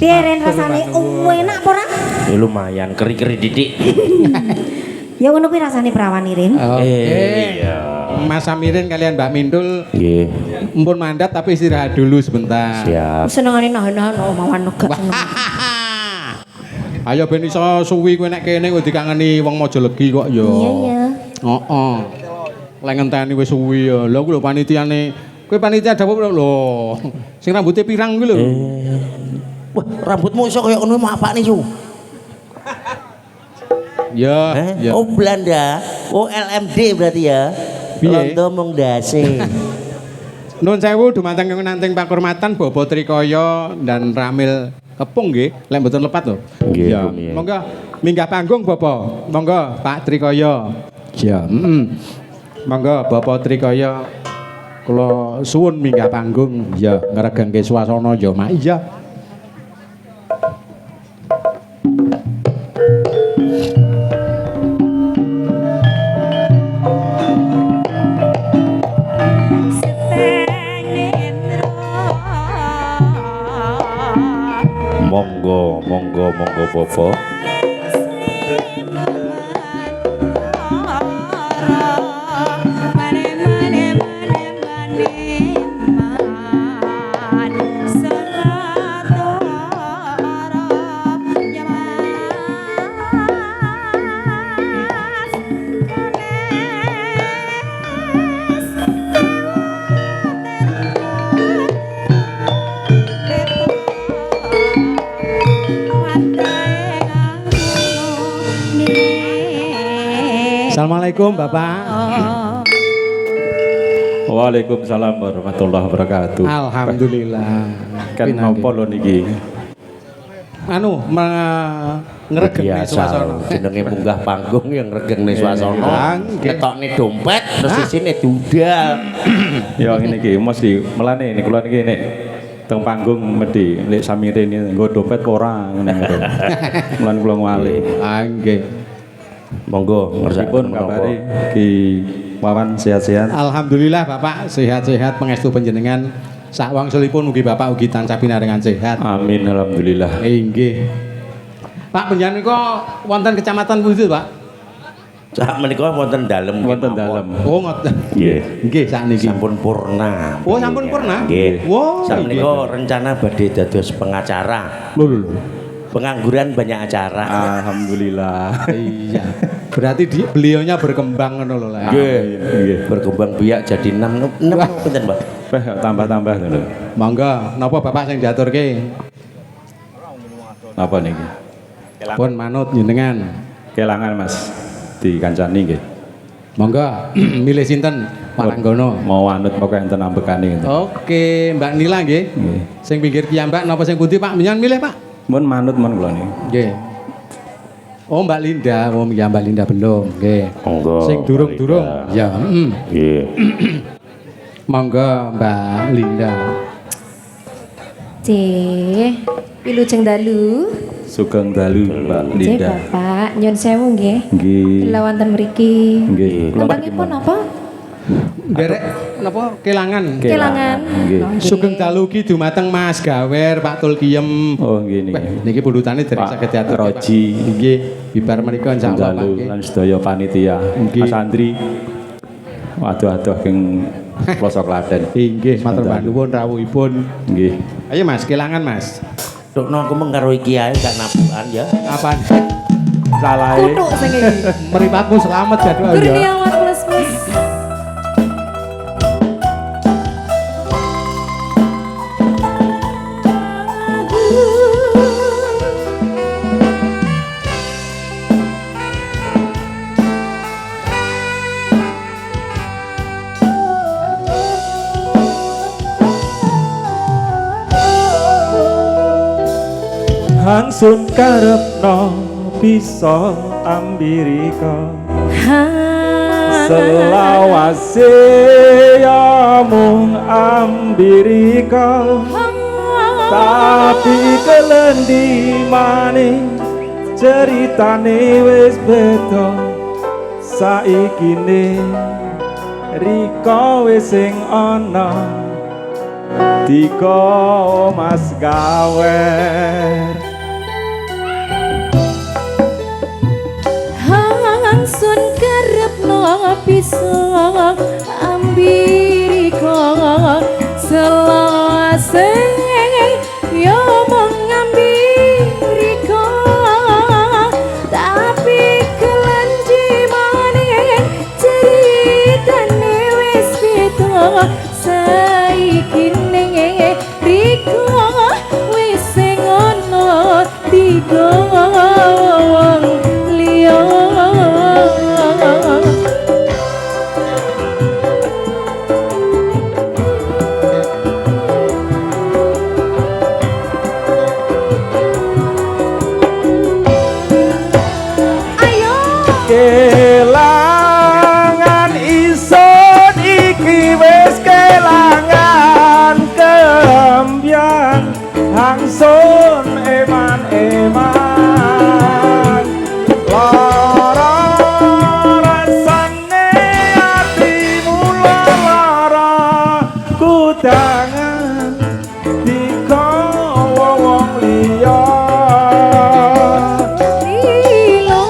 Piye Ren rasane enak apa ora? Ya lumayan keri-keri didik. Ya ngono kuwi rasane perawan Rin. Iya. Mas Samirin kalian Mbak Mindul. Nggih. Mumpun mandat tapi istirahat dulu sebentar. Siap. Senengane nahan-nahan omawan gak seneng. Ayo ben iso suwi kowe nek kene kok dikangeni wong Majalegi kok ya. Iya ya. Heeh. Lek ngenteni wis suwi ya. Lha ku lho panitiane. Kowe panitia dapur lho. Sing rambutnya pirang kuwi lho. Wah, rambutmu iso kaya ngono mau apane yu? Ya, ya. Oh Belanda. Oh LMD berarti ya. Piye? Londo mung dase. Nun sewu dumateng nanting pakurmatan Bobo Trikoyo dan Ramil Kepung nggih, lek mboten lepat lho. Nggih, Ya, nggih. monggo minggah panggung Bobo. Monggo Pak Trikoyo. Ya, monggo Bobo Trikoyo. Kula suwun minggah panggung. Ya, ngregengke swasana ya, Mak. Iya. Monggo Bobo. Assalamualaikum Bapak. Waalaikumsalam warahmatullahi wabarakatuh. Alhamdulillah. Kan napa lho niki? Anu ngregengne Biasa suasana. jenenge munggah panggung yang ngregengne swasana. Nggih. Ketokne dompet terus isine dudal. Ya ngene iki mesti melane niku kula niki nek teng panggung mesti lek Samirin nggo dompet ora ngene lho. Mulane kula ngwali. Nggih. Monggo Ngersipun kabare Ki Wawan sehat-sehat. Alhamdulillah Bapak sehat-sehat pangestu panjenengan. Sak wangsulipun mugi Bapak ugi tansah pinaringan sehat. Amin alhamdulillah. Nggih. Pak panjenengan kok wonten kecamatan pundi, Pak? Sak menika wonten dalem. Wonten dalem. Oh ngoten. Nggih. Nggih sakniki. Sampun purna. Oh, sampun purna? Nggih. Wow, Sak nggih. menika rencana badhe dados pengacara. Lho. Pengangguran banyak acara. Alhamdulillah. Iya. Berarti beliaunya berkembang ngono lho lah. Nggih. Berkembang biak jadi 6 pinten, Pak? Tambah-tambah lho. Monggo, napa Bapak sing diaturke? Apa niki? Pun manut jenengan. Kelangan Mas dikancani nggih. Monggo, milih sinten? Paranggono. Mau anut pokoke enten ambekane ngene. Oke, Mbak Nila nggih. Nggih. Sing pinggir piyambak napa sing pundi Pak? Menyan milih Pak? Mun manut mun kula niki. Nggih. Oh Mbak Linda, oh ya Mbak Linda belum. Nggih. Monggo. Sing durung-durung. Ya, Nggih. Monggo Mbak Linda. Cih, wilujeng dalu. Sugeng dalu Mbak Cih Linda. Bapak, nyun sewu nggih. Nggih. Kula wonten mriki. Nggih. Kembangipun apa? Derek napa kelangan? Kelangan. Nggih. Nggih. Sugeng dalu ki dumateng Mas Gawer, Pak Tulkiem. Oh nggih niki. Wah, niki pundutane derek Pak saged diatur. Roji. Nggih, bibar menika insyaallah Pak. Dalu Nggih. lan sedaya panitia. Nggih. Mas Andri. Waduh-aduh king pelosok Klaten. Inggih, matur Dalu. nuwun rawuhipun. Nggih. Ayo Mas, kelangan Mas. Dokno aku mengkaro iki ae gak nabukan ya. Apaan? Salah. Kutuk sing iki. Meripatmu selamat jadwal Kurnia ya. amat plus. Hangsun karepno bisa ambirika selawase ya mung ambirika tapi kelendi maning ceritane wis beda saikine Rika wis sing ana Dika Mas Gawer wong liya. Ayo Kelangan isun iki wis kelangan kembyang hangsun eman-eman lara rasane atimu lara kudangan dikawa wong liya lilo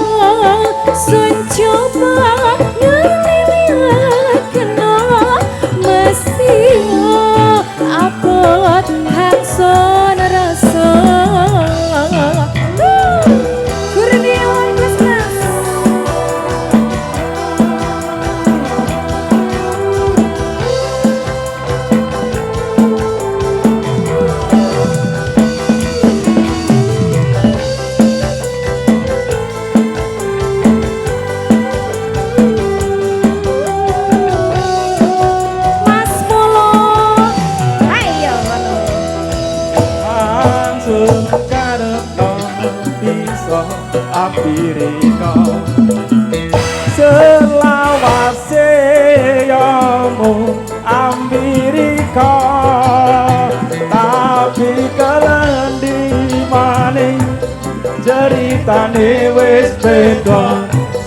sun coba ngelilakno mesti abot hangson rasa. Kurniawan Christmas. Mas Polo, ayo ngono. langsung karepno bisa apirika selawase yomu ambirika tapi kelendi maning ceritane wis beda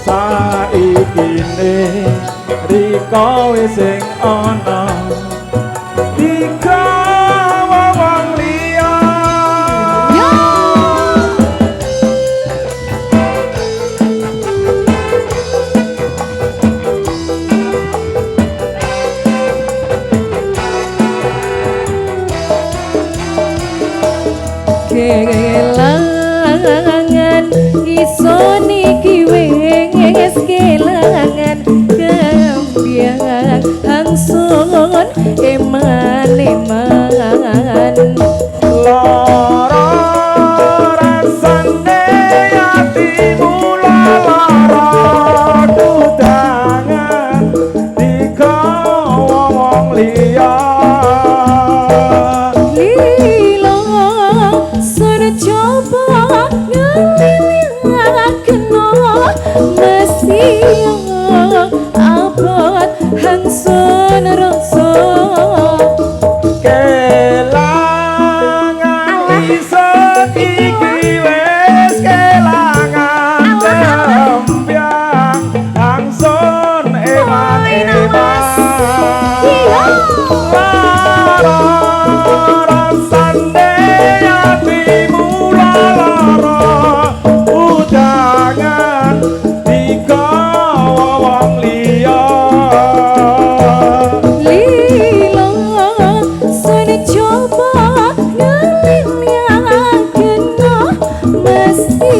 saikine rika wis sing ana dikawa wong liya Kelangan isun iki wis kelangan kembyang hangsun eman-eman. lara rasane atimu lara kudangan dikawa wong liya Lilo sun coba ngelilakno mesti abot hangsun rasa. kelangan isun iki wis kelangan kembyang hangsun eman-eman lara rasane atimu lara udangan dikawa wong liya Lilo sun coba ngelilakno mesti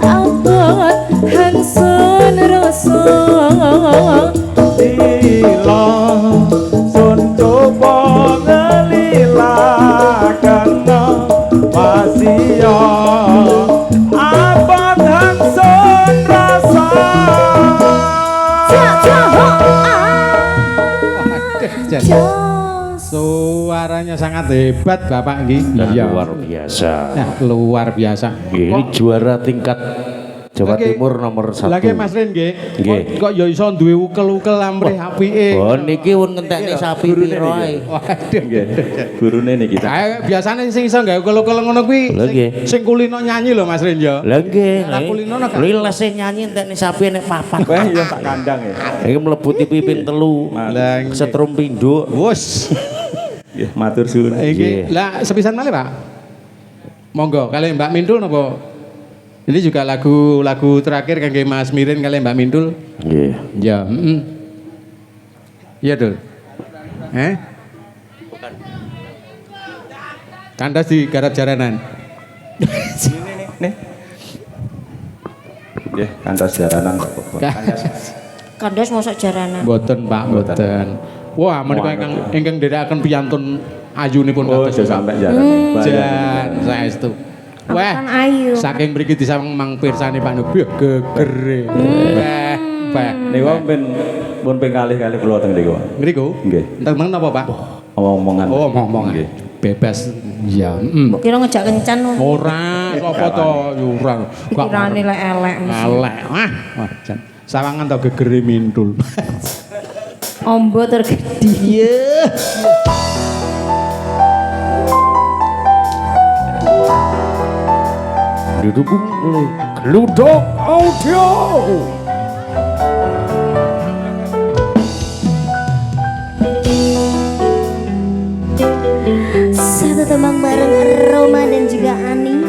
abot hangsun rasa. Lila sun coba ngelilakno masih abot hangsun rasa Suaranya sangat hebat Bapak nggih. Iya. Luar biasa. Nah, luar biasa. Ini juara tingkat Jawa Lagi- Timur nomor 1. Lagi Mas Rin nggih. Nggih. Kok ya iso duwe ukel-ukel amrih apike. Oh niki pun ngentekne sapi piro ae. Waduh. nggih gurune niki kita Kae biasane sing iso gawe ukel-ukel ngono kuwi Lha nggih. sing kulino nyanyi lho Mas Rin ya. Lah nggih. Lah kulino nek Lha lese nyanyi entekne sapi nek papat. wah iya tak kandang ya Iki mlebuti pipin telu. Lah, nggih. Setrum pinduk. wus. nggih matur suwun Iki lah sepisan malih Pak. Monggo kali Mbak Mintul napa? Ini juga lagu terakhir kangge Mas Mirin kali Mbak Mintul. Nggih. Ya, iya Dul. Kandas di garap jaranan. nih nggih kandas jaranan Pak Bobo. Kandas mosok jaranan. Mboten Pak, mboten. Wah, menika ingkang nderekaken piyantun ayunipun Oh, kados aja sampai jaranan. Jan saestu. Aku kan ayu. Saking mriki disawang mang pirsani Pak Nubi gegere. Weh. Niku pun ping kalih-kalih kula teng niku. Ngriku? Nggih. Teng napa, Pak? Omongan. Oh, omongan. Nggih. Bebas. Ya, Mbok kira ngejak kencan. Ora, sapa to ora. Pikirane lek elek. Elek. Wah, jan. Sawangan to gegere mintul. Ombo tergedi. Iya. Didukung oleh Gludok Audio. Satu tembang bareng Roma dan juga Ani.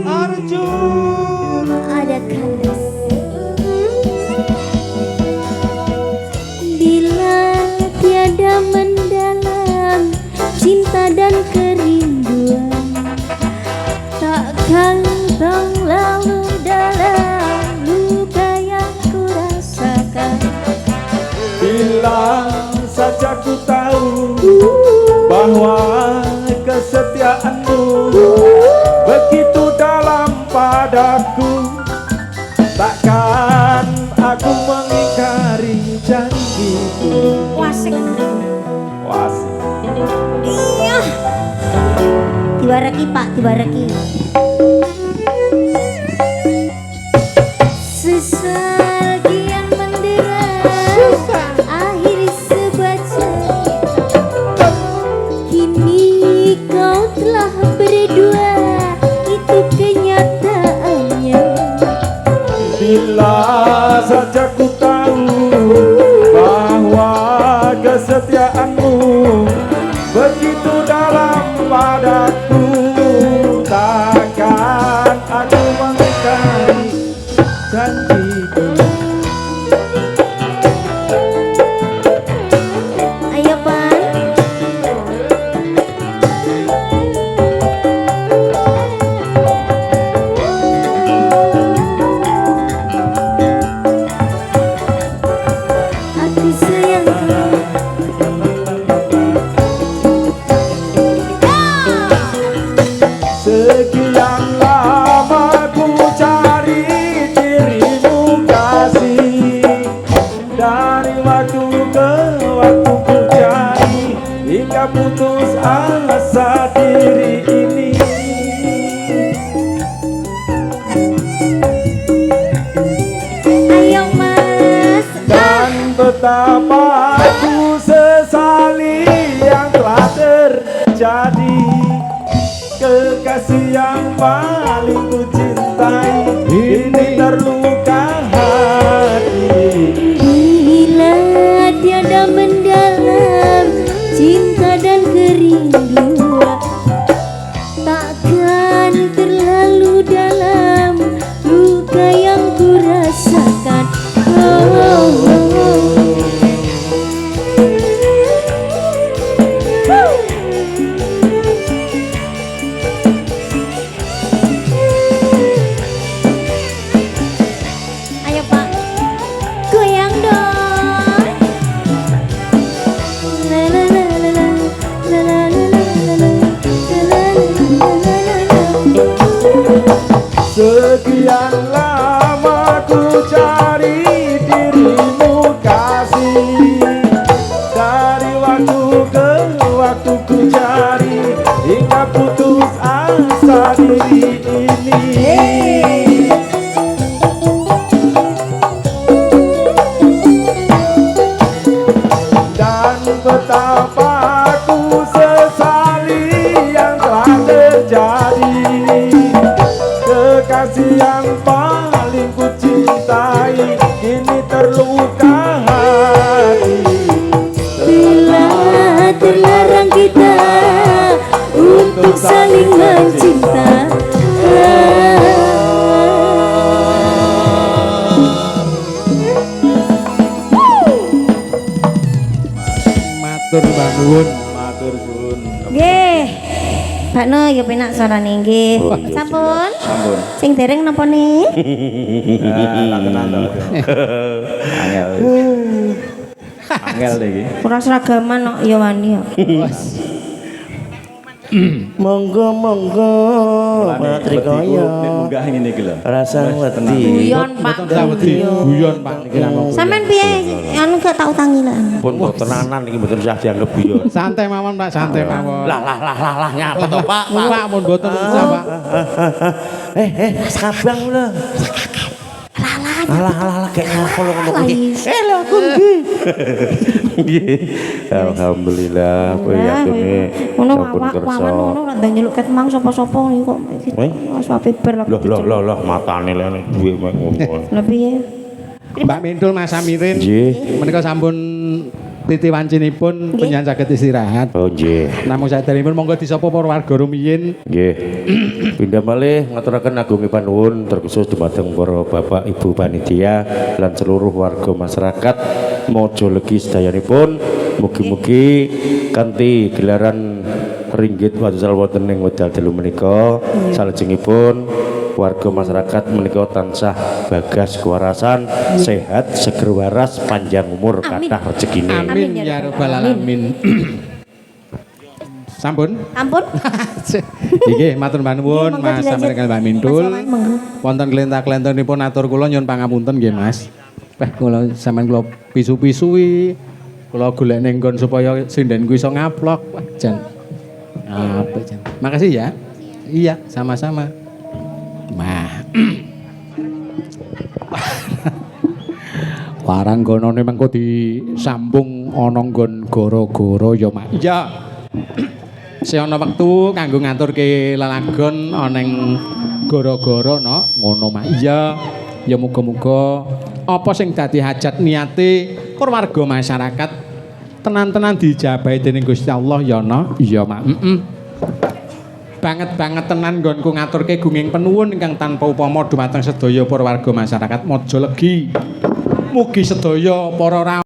Arjun. Ada kandas. Bila tiada mendalam cinta dan kerinduan, takkan terlalu dalam luka yang kurasakan. Bila saja ku tahu bahwa kesetiaanmu begitu dalam padaku, takkan aku mengingkari janjiku. Wasik. Wasik. Iya. Dibareki Pak, dibareki. Sesal kian mendera, akhiri sebuah cerita. Kini kau telah berdua, itu kenyataannya. Bila saja ku tahu bahwa kesetiaanmu begitu dalam padaku, takkan aku mengingkari janjiku. Ayo Pan. Aku sayangku. Sekian lama ku cari dirimu kasih, dari waktu ke waktu ku cari, hingga putus asa diri ini. Ayo Mas. Dan betapa ku sesali yang telah terjadi, kekasih yang paling ku cintai ini terluka hati. Bila tiada mendalam cinta dan kerinduan, takkan terlalu dalam luka yang kurasakan. Ayo Pak, goyang dong. La la la la la, la la la la la, la la la la la. Sekian lama ku cari dirimu kasih, dari waktu ke waktu ku cari, hingga putus asa diri ini. Dan betapa ku sesali yang telah terjadi, kekasih yang paling ku cintai kini terluka hati. Bila terlarang kita untuk saling mencinta, Matur nuwun. Matur suwun. nggih. Pak No ya penak suarane nggih. Sampun. Sampun. Sing dereng napa nih? Tak tenan to. Angel. Angel iki. Kurang seragaman kok ya wani ya. Monggo monggo Pak Trikaya. Nek munggah ngene iki lho. Rasa wedi. Guyon Pak. Mboten wedi guyon Pak niki namung. Sampeyan piye anu gak tak utangi lah. Pun kok tenanan iki mboten usah dianggap guyon. Santai mawon Pak, santai mawon. Lah nyapa to Pak? Pak mun mboten usah Pak. Sabang lho. Alah kayak ngakol ngono iki. Lho aku nggih. Nggih. Alhamdulillah kowe yakune Ngono sampun awak kersa. wawan ngono ora ndang nyeluk ket mang sapa-sapa iki kok. Wis wae ber. Loh matane lene duwe mek ngono. Lah piye? Mbak Mintul Mas Samirin. Nggih. Menika sampun titi wancinipun penyanyi saged istirahat. Oh nggih. Namung saderengipun monggo disapa para warga rumiyin. Nggih. Pindah malih ngaturaken agungipun nuwun terkhusus dumateng para bapak ibu panitia lan seluruh warga masyarakat Mojolegi sedayanipun. Mugi-mugi kanthi gelaran ringgit wajal wonten ing wedal dalu menika salajengipun warga masyarakat menika tansah bagas kewarasan, sehat, seger waras, panjang umur, kathah rezekine. Amin ya rabbal alamin. Sampun? Ampun. Nggih, matur nuwun Monggo Mas dilanjut. Samirin Mbak Mintul. Mas Wawan, monggo. Wonten kelentak-kelentunipun atur kula nyuwun pangapunten nggih Mas. Kula sampean kula pisu-pisui. Kula golek ning nggon supaya sindenku iso ngaplok. Wah, jan. Apik jan. Makasih ya. Iya, sama-sama. Mah. Warang gonone mengko disambung ana nggon goro-goro ya Mak. Iya. Si ana wektu kanggo ngaturke lelagon ana ing goro-goro no, ngono Mak. Iya. Ya muga-muga apa sing dadi hajat niate para warga masyarakat tenan-tenan dijabahi dening Gusti Allah ya no. Iya Mak. Banget tenan nggonku ngaturke gunging penuwun ingkang tanpa upama dumateng sedaya para warga masyarakat Mojolegi. Mugi sedaya para